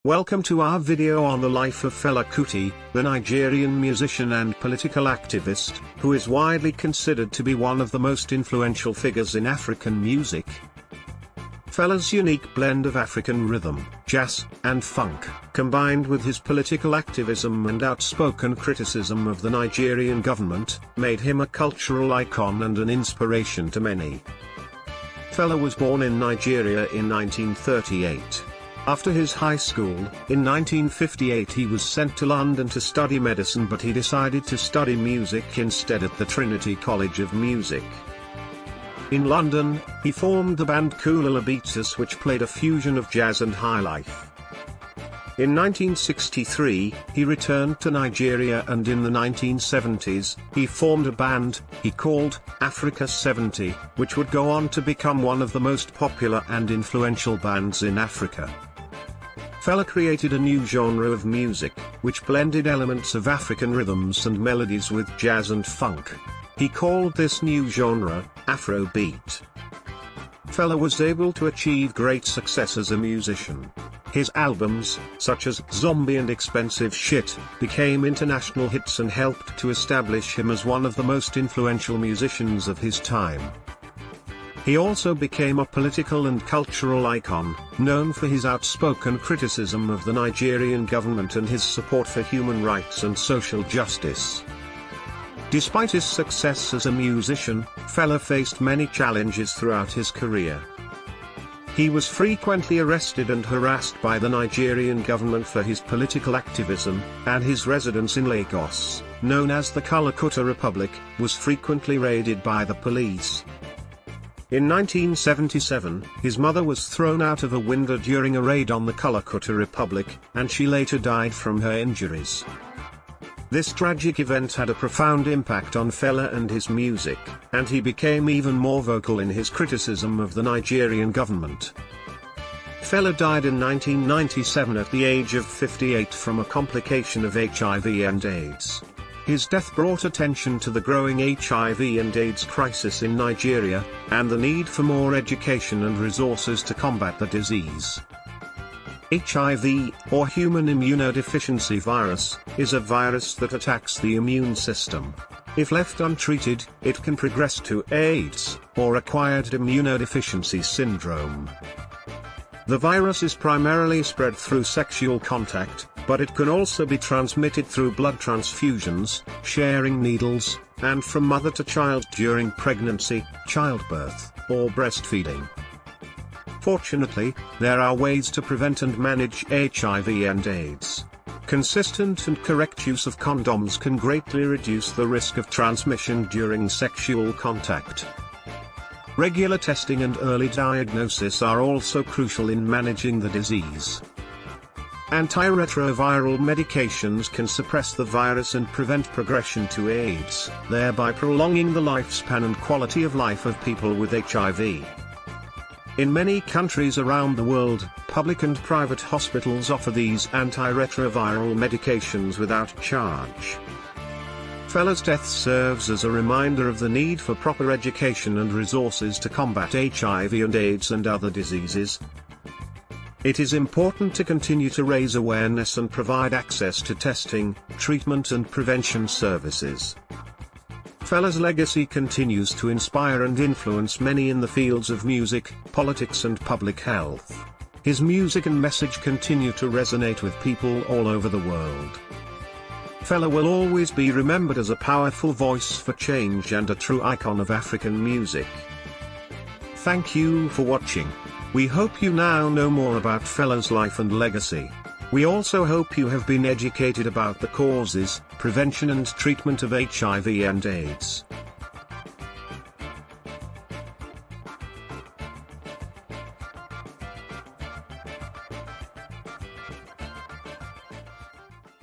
Welcome to our video on the life of Fela Kuti, the Nigerian musician and political activist, who is widely considered to be one of the most influential figures in African music. Fela's unique blend of African rhythm, jazz, and funk, combined with his political activism and outspoken criticism of the Nigerian government, made him a cultural icon and an inspiration to many. Fela was born in Nigeria in 1938. After his high school, in 1958 he was sent to London to study medicine, but he decided to study music instead at the Trinity College of Music. In London, he formed the band Fela Kuti, which played a fusion of jazz and highlife. In 1963, he returned to Nigeria, and in the 1970s, he formed a band he called Africa 70, which would go on to become one of the most popular and influential bands in Africa. Fela created a new genre of music, which blended elements of African rhythms and melodies with jazz and funk. He called this new genre Afrobeat. Fela was able to achieve great success as a musician. His albums, such as Zombie and Expensive Shit, became international hits and helped to establish him as one of the most influential musicians of his time. He also became a political and cultural icon, known for his outspoken criticism of the Nigerian government and his support for human rights and social justice. Despite his success as a musician, Fela faced many challenges throughout his career. He was frequently arrested and harassed by the Nigerian government for his political activism, and his residence in Lagos, known as the Calcutta Republic, was frequently raided by the police. In 1977, his mother was thrown out of a window during a raid on the Calcutta Republic, and she later died from her injuries. This tragic event had a profound impact on Fela and his music, and he became even more vocal in his criticism of the Nigerian government. Fela died in 1997 at the age of 58 from a complication of HIV and AIDS. His death brought attention to the growing HIV and AIDS crisis in Nigeria, and the need for more education and resources to combat the disease. HIV, or human immunodeficiency virus, is a virus that attacks the immune system. If left untreated, it can progress to AIDS, or acquired immunodeficiency syndrome. The virus is primarily spread through sexual contact, but it can also be transmitted through blood transfusions, sharing needles, and from mother to child during pregnancy, childbirth, or breastfeeding. Fortunately, there are ways to prevent and manage HIV and AIDS. Consistent and correct use of condoms can greatly reduce the risk of transmission during sexual contact. Regular testing and early diagnosis are also crucial in managing the disease. Antiretroviral medications can suppress the virus and prevent progression to AIDS, thereby prolonging the lifespan and quality of life of people with HIV. In many countries around the world, public and private hospitals offer these antiretroviral medications without charge. Fela's death serves as a reminder of the need for proper education and resources to combat HIV and AIDS and other diseases. It is important to continue to raise awareness and provide access to testing, treatment and prevention services. Fela's legacy continues to inspire and influence many in the fields of music, politics and public health. His music and message continue to resonate with people all over the world. Fela will always be remembered as a powerful voice for change and a true icon of African music. Thank you for watching. We hope you now know more about Fela's life and legacy. We also hope you have been educated about the causes, prevention and treatment of HIV and AIDS.